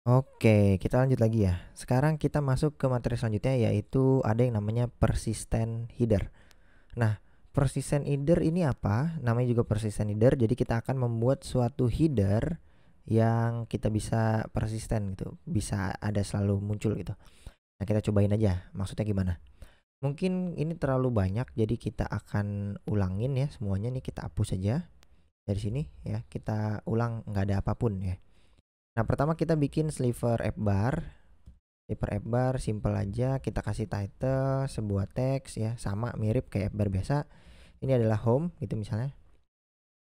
Oke, kita lanjut lagi ya. Sekarang kita masuk ke materi selanjutnya, yaitu ada yang namanya persistent header. Nah, persistent header ini apa? Namanya juga persistent header. Jadi kita akan membuat suatu header yang kita bisa persisten gitu, bisa ada selalu muncul gitu. Nah, kita cobain aja. Maksudnya gimana? Mungkin ini terlalu banyak, jadi kita akan ulangin ya semuanya nih, kita hapus aja dari sini ya. Kita ulang, nggak ada apapun ya. Nah, pertama kita bikin sliver app bar. Sliver app bar simple aja, kita kasih title sebuah teks ya, sama mirip kayak app bar biasa. Ini adalah home gitu misalnya.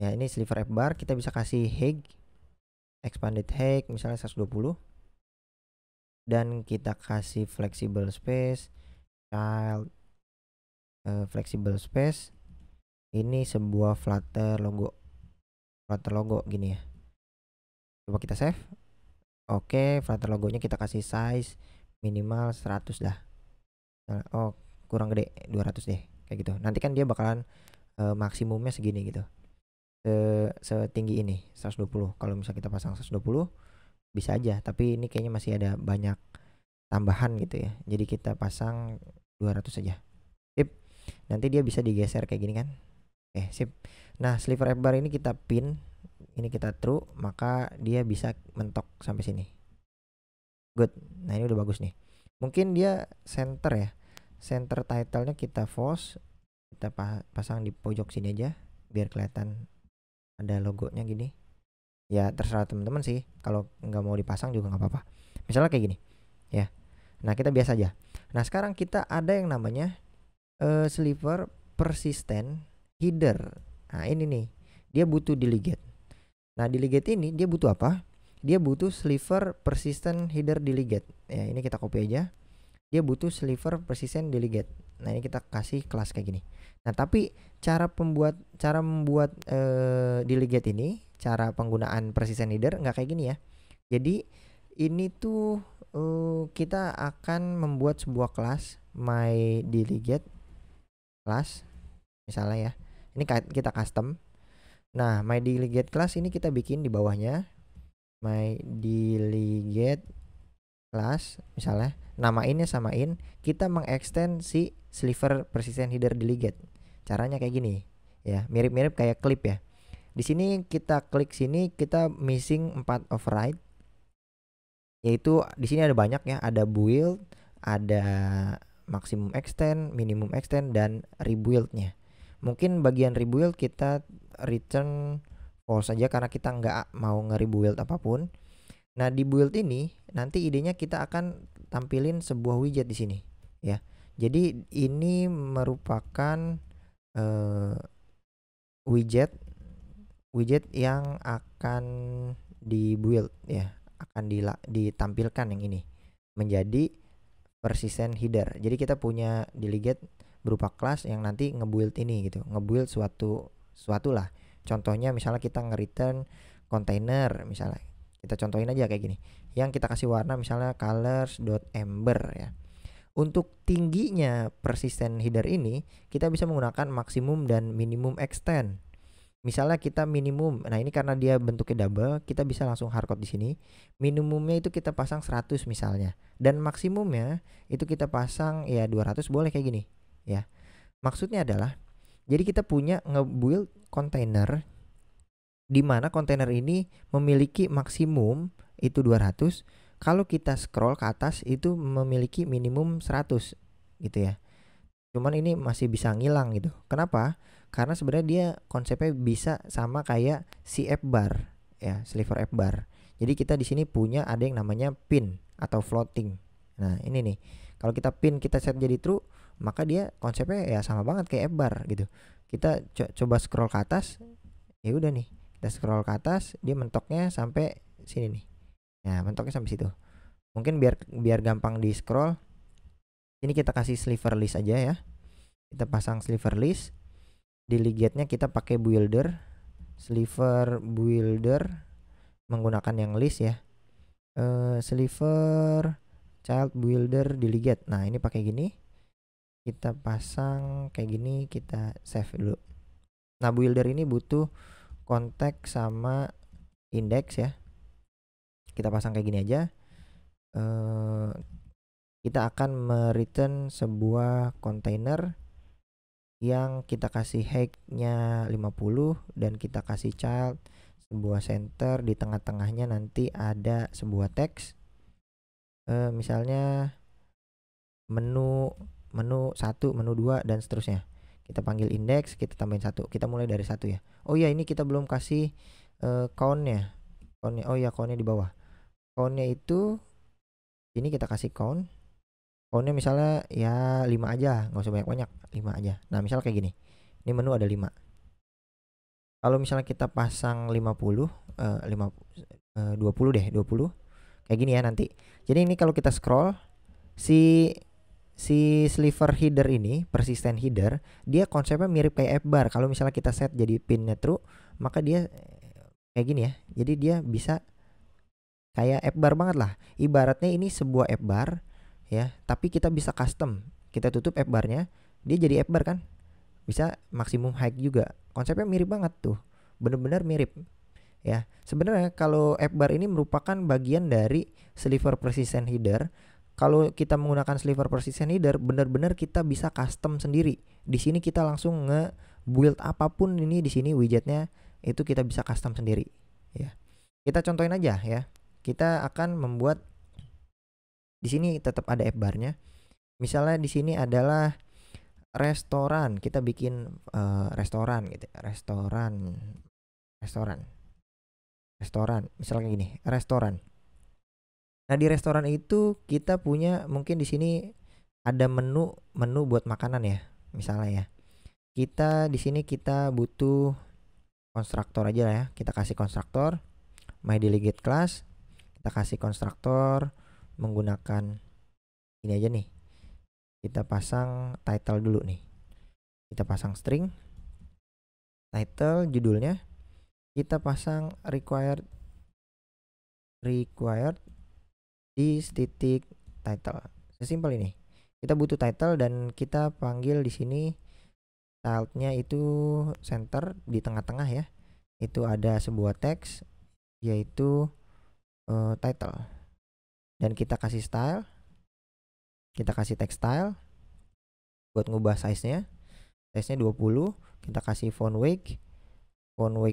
Ya, ini sliver app bar, kita bisa kasih height, expanded height misalnya 120, dan kita kasih flexible space, child flexible space. Ini sebuah flutter logo gini ya. Coba kita save. Oke, flutter logonya kita kasih size minimal 100 dah. Oh, kurang gede, 200 deh kayak gitu. Nanti kan dia bakalan maksimumnya segini gitu, setinggi ini 120. Kalau misalnya kita pasang 120 bisa aja, tapi ini kayaknya masih ada banyak tambahan gitu ya, jadi kita pasang 200 aja. Sip, nanti dia bisa digeser kayak gini kan. Sip. Nah, sliver app bar ini kita pin, ini kita true, maka dia bisa mentok sampai sini. Good. Nah, ini udah bagus nih. Mungkin dia center ya, center title-nya kita false, kita pasang di pojok sini aja biar kelihatan ada logonya gini. Ya terserah teman-teman sih, kalau nggak mau dipasang juga nggak apa-apa. Misalnya kayak gini ya. Nah, kita biasa aja. Nah, sekarang kita ada yang namanya sliver persistent header. Nah, ini nih, dia butuh delegate. Nah, delegate ini dia butuh apa? Dia butuh sliver persistent header delegate. Ya, ini kita copy aja. Dia butuh sliver persistent delegate. Nah, ini kita kasih kelas kayak gini. Nah, tapi cara membuat delegate ini, cara penggunaan persistent header nggak kayak gini ya. Jadi ini tuh kita akan membuat sebuah kelas my delegate class misalnya ya. Ini kita custom. Nah, my delegate class ini kita bikin di bawahnya my delegate class misalnya, namainnya samain, kita mengextend si sliver persistent header delegate. Caranya kayak gini ya, mirip-mirip kayak clip ya. Di sini kita klik sini, kita missing 4 override, yaitu di sini ada banyak ya, ada build, ada maximum extend, minimum extend, dan rebuild-nya. Mungkin bagian rebuild kita return false saja karena kita nggak mau nge-rebuild apapun. Nah, di build ini nanti idenya kita akan tampilin sebuah widget di sini ya. Jadi ini merupakan widget yang akan di build ya, akan ditampilkan yang ini menjadi persistent header. Jadi kita punya delegate berupa kelas yang nanti ngebuild ini gitu, ngebuild suatu lah. Contohnya misalnya kita nge-return container misalnya. Kita contohin aja kayak gini. Yang kita kasih warna misalnya colors.amber ya. Untuk tingginya persistent header ini, kita bisa menggunakan maksimum dan minimum extend. Misalnya kita minimum, nah ini karena dia bentuknya double, kita bisa langsung hardcode di sini. Minimumnya itu kita pasang 100 misalnya, dan maksimumnya itu kita pasang ya 200, boleh kayak gini ya. Maksudnya adalah, jadi kita punya nge-build container di mana kontainer ini memiliki maksimum itu 200, kalau kita scroll ke atas itu memiliki minimum 100 gitu ya. Cuman ini masih bisa ngilang gitu. Kenapa? Karena sebenarnya dia konsepnya bisa sama kayak si app bar ya, sliver app bar. Jadi kita di sini punya ada yang namanya pin atau floating. Nah, ini nih. Kalau kita pin kita set jadi true, maka dia konsepnya ya sama banget kayak app bar gitu. Kita coba scroll ke atas, ya udah nih. Kita scroll ke atas, dia mentoknya sampai sini nih. Nah, mentoknya sampai situ. Mungkin biar gampang di scroll, ini kita kasih sliver list aja ya. Kita pasang sliver list. Delegate-nya kita pakai builder, sliver builder menggunakan yang list ya. Sliver child builder delegate. Nah, ini pakai gini. Kita pasang kayak gini, kita save dulu. Nah, builder ini butuh konteks sama index ya. Kita pasang kayak gini aja. kita akan return sebuah kontainer yang kita kasih height-nya 50 dan kita kasih child sebuah center, di tengah-tengahnya nanti ada sebuah teks, misalnya menu 1, menu 2 dan seterusnya. Kita panggil index, kita tambahin 1. Kita mulai dari 1 ya. Oh ya, ini kita belum kasih count-nya. Oh ya, count-nya di bawah. Count-nya itu ini kita kasih count. Count-nya misalnya ya 5 aja, nggak usah banyak-banyak, 5 aja. Nah, misal kayak gini. Ini menu ada 5. Kalau misalnya kita pasang 50, 20 deh, 20. Kayak gini ya nanti. Jadi ini kalau kita scroll, si sliver header ini, persistent header, dia konsepnya mirip kayak app bar. Kalau misalnya kita set jadi pinnya true, maka dia kayak gini ya. Jadi dia bisa kayak app bar banget lah. Ibaratnya ini sebuah app bar ya, tapi kita bisa custom. Kita tutup app barnya, dia jadi app bar kan. Bisa maksimum height juga. Konsepnya mirip banget tuh. Bener-bener mirip. Ya, sebenarnya kalau app bar ini merupakan bagian dari sliver persistent header. Kalau kita menggunakan sliver persistent header, benar-benar kita bisa custom sendiri. Di sini kita langsung nge-build apapun ini di sini widgetnya itu kita bisa custom sendiri. Ya, kita contohin aja ya. Kita akan membuat di sini tetap ada app barnya. Misalnya di sini adalah restoran, kita bikin restoran gitu. Restoran, misalnya kayak gini, restoran. Nah, di restoran itu kita punya mungkin di sini ada menu buat makanan ya, misalnya ya. Kita di sini kita butuh konstruktor aja ya. Kita kasih konstruktor my delegate class. Kita kasih konstruktor menggunakan ini aja nih. Kita pasang title dulu nih. Kita pasang string title, judulnya kita pasang required di titik title. Sesimpel ini. Kita butuh title dan kita panggil di sini childnya itu center, di tengah-tengah ya. Itu ada sebuah teks yaitu title. Dan kita kasih style. Kita kasih text style buat ngubah size-nya. Size-nya 20. Kita kasih font weight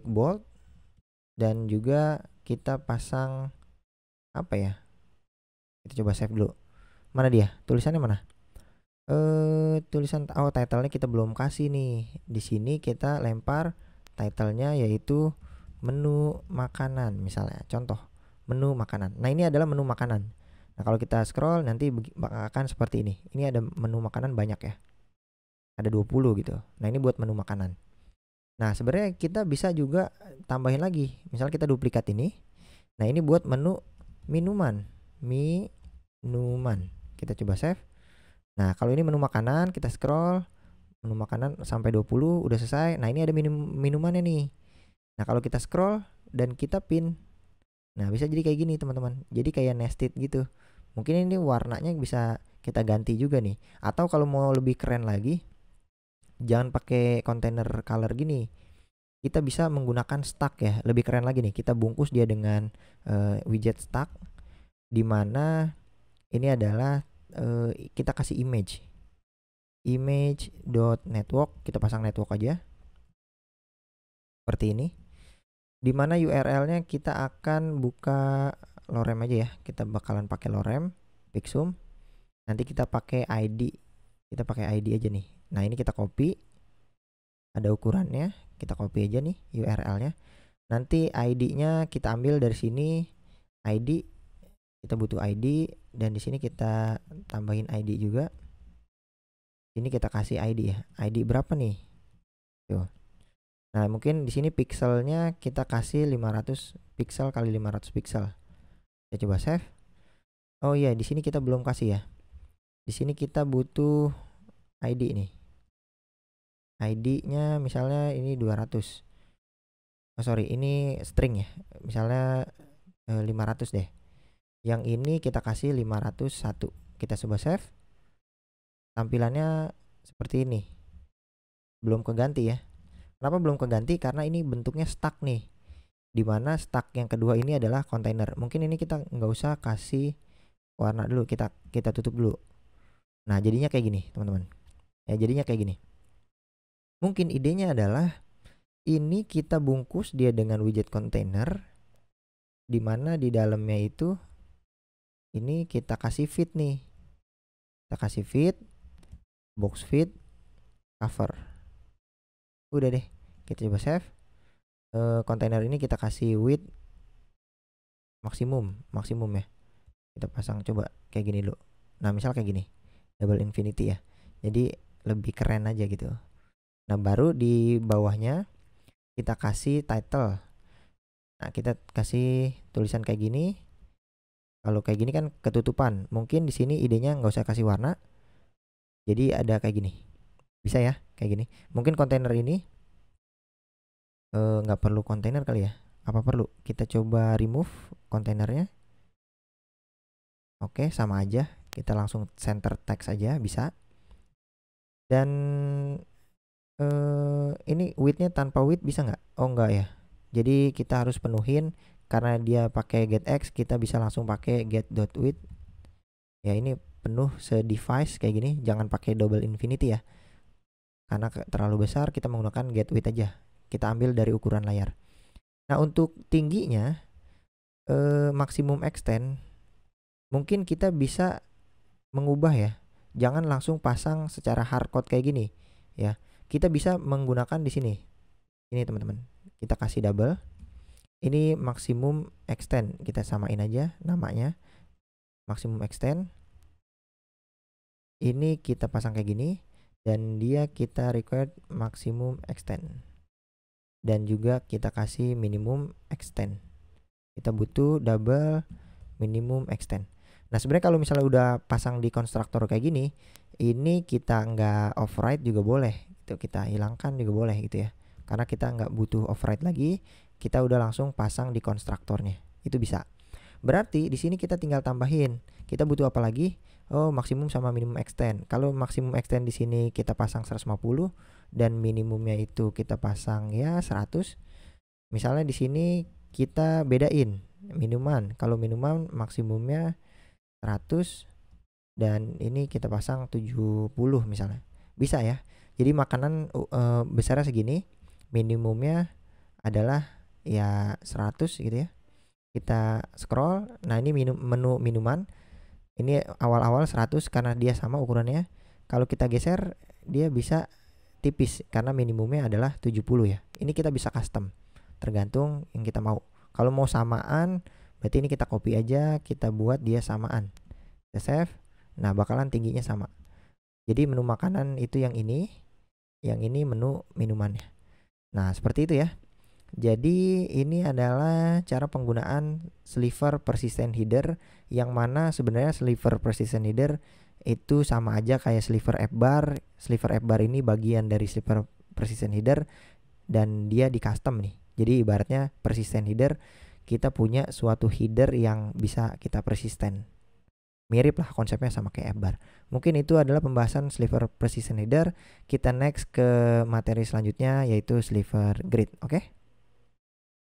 bold, dan juga kita pasang apa ya? Kita coba save dulu. Mana dia? Tulisannya mana? Tulisan title-nya kita belum kasih nih. Di sini kita lempar title-nya yaitu menu makanan misalnya. Contoh, menu makanan. Nah, ini adalah menu makanan. Nah, kalau kita scroll nanti akan seperti ini. Ini ada menu makanan banyak ya. Ada 20 gitu. Nah, ini buat menu makanan. Nah, sebenarnya kita bisa juga tambahin lagi. Misal kita duplikat ini. Nah, ini buat menu minuman. Kita coba save. Nah, kalau ini menu makanan, kita scroll menu makanan sampai 20 udah selesai. Nah, ini ada minumannya nih. Nah, kalau kita scroll dan kita pin. Nah, bisa jadi kayak gini, teman-teman. Jadi kayak nested gitu. Mungkin ini warnanya bisa kita ganti juga nih. Atau kalau mau lebih keren lagi, jangan pakai container color gini. Kita bisa menggunakan stack ya. Lebih keren lagi nih. Kita bungkus dia dengan widget stack, di mana ini adalah kita kasih image.network. Kita pasang network aja seperti ini, dimana URL-nya kita akan buka lorem aja ya. Kita bakalan pakai lorem pixum. Nanti kita pakai ID. Kita pakai ID aja nih. Nah, ini kita copy. Ada ukurannya. Kita copy aja nih URL-nya. Nanti ID-nya kita ambil dari sini. ID, kita butuh ID, dan di sini kita tambahin ID juga. Ini kita kasih ID ya. ID berapa nih? Tuh. Nah, mungkin di sini pixelnya kita kasih 500 pixel kali 500 pixel. Kita coba save. Oh iya, di sini kita belum kasih ya. Di sini kita butuh ID nih. ID-nya misalnya ini 200. Oh sorry, ini string ya. Misalnya 500 deh. Yang ini kita kasih 501. Kita coba save. Tampilannya seperti ini. Belum keganti ya. Kenapa belum keganti? Karena ini bentuknya stack nih. Dimana stack yang kedua ini adalah kontainer. Mungkin ini kita nggak usah kasih warna dulu, kita tutup dulu. Nah, jadinya kayak gini, teman-teman. Ya, jadinya kayak gini. Mungkin idenya adalah ini kita bungkus dia dengan widget container, di mana di dalamnya itu ini kita kasih feed nih. Kita kasih feed, box feed, cover. Udah deh, kita coba save. Kontainer ini kita kasih width maksimum ya. Kita pasang coba kayak gini dulu. Nah, misal kayak gini, double infinity ya. Jadi lebih keren aja gitu. Nah, baru di bawahnya kita kasih title. Nah, kita kasih tulisan kayak gini. Kalau kayak gini kan ketutupan. Mungkin di sini idenya nggak usah kasih warna. Jadi ada kayak gini. Bisa ya, kayak gini. Mungkin kontainer ini nggak perlu kontainer kali ya. Apa perlu? Kita coba remove kontainernya. Oke, sama aja. Kita langsung center text aja, bisa. Dan ini widthnya tanpa width bisa nggak? Oh, enggak ya. Jadi kita harus penuhin, karena dia pakai getX, kita bisa langsung pakai get.width. Ya, ini penuh se-device kayak gini, jangan pakai double infinity ya. Karena terlalu besar, kita menggunakan get.width aja. Kita ambil dari ukuran layar. Nah, untuk tingginya maksimum extend, mungkin kita bisa mengubah ya. Jangan langsung pasang secara hardcode kayak gini ya. Kita bisa menggunakan di sini. Ini teman-teman. Kita kasih double. Ini maksimum extend. Kita samain aja namanya. Maksimum extend. Ini kita pasang kayak gini, dan dia kita required maksimum extend. Dan juga kita kasih minimum extend. Kita butuh double minimum extend. Nah, sebenarnya kalau misalnya udah pasang di konstruktor kayak gini, ini kita nggak override juga boleh. Itu kita hilangkan juga boleh gitu ya. Karena kita nggak butuh override lagi, kita udah langsung pasang di konstruktornya. Itu bisa. Berarti di sini kita tinggal tambahin. Kita butuh apa lagi? Oh, maksimum sama minimum extend. Kalau maksimum extend di sini kita pasang 150 dan minimumnya itu kita pasang ya 100. Misalnya di sini kita bedain minuman. Kalau minuman maksimumnya 100 dan ini kita pasang 70 misalnya. Bisa ya. Jadi makanan besarnya segini, minimumnya adalah ya 100 gitu ya. Kita scroll. Nah, ini menu minuman. Ini awal-awal 100 karena dia sama ukurannya. Kalau kita geser, dia bisa tipis karena minimumnya adalah 70 ya. Ini kita bisa custom, tergantung yang kita mau. Kalau mau samaan, berarti ini kita copy aja, kita buat dia samaan. Kita save. Nah, bakalan tingginya sama. Jadi menu makanan itu yang ini menu minumannya. Nah, seperti itu ya. Jadi ini adalah cara penggunaan sliver persistent header, yang mana sebenarnya sliver persistent header itu sama aja kayak sliver app bar. Sliver app bar ini bagian dari sliver persistent header dan dia di custom nih. Jadi ibaratnya persistent header, kita punya suatu header yang bisa kita persistent. Mirip lah konsepnya sama kayak app bar. Mungkin itu adalah pembahasan sliver persistent header. Kita next ke materi selanjutnya, yaitu sliver grid. Oke?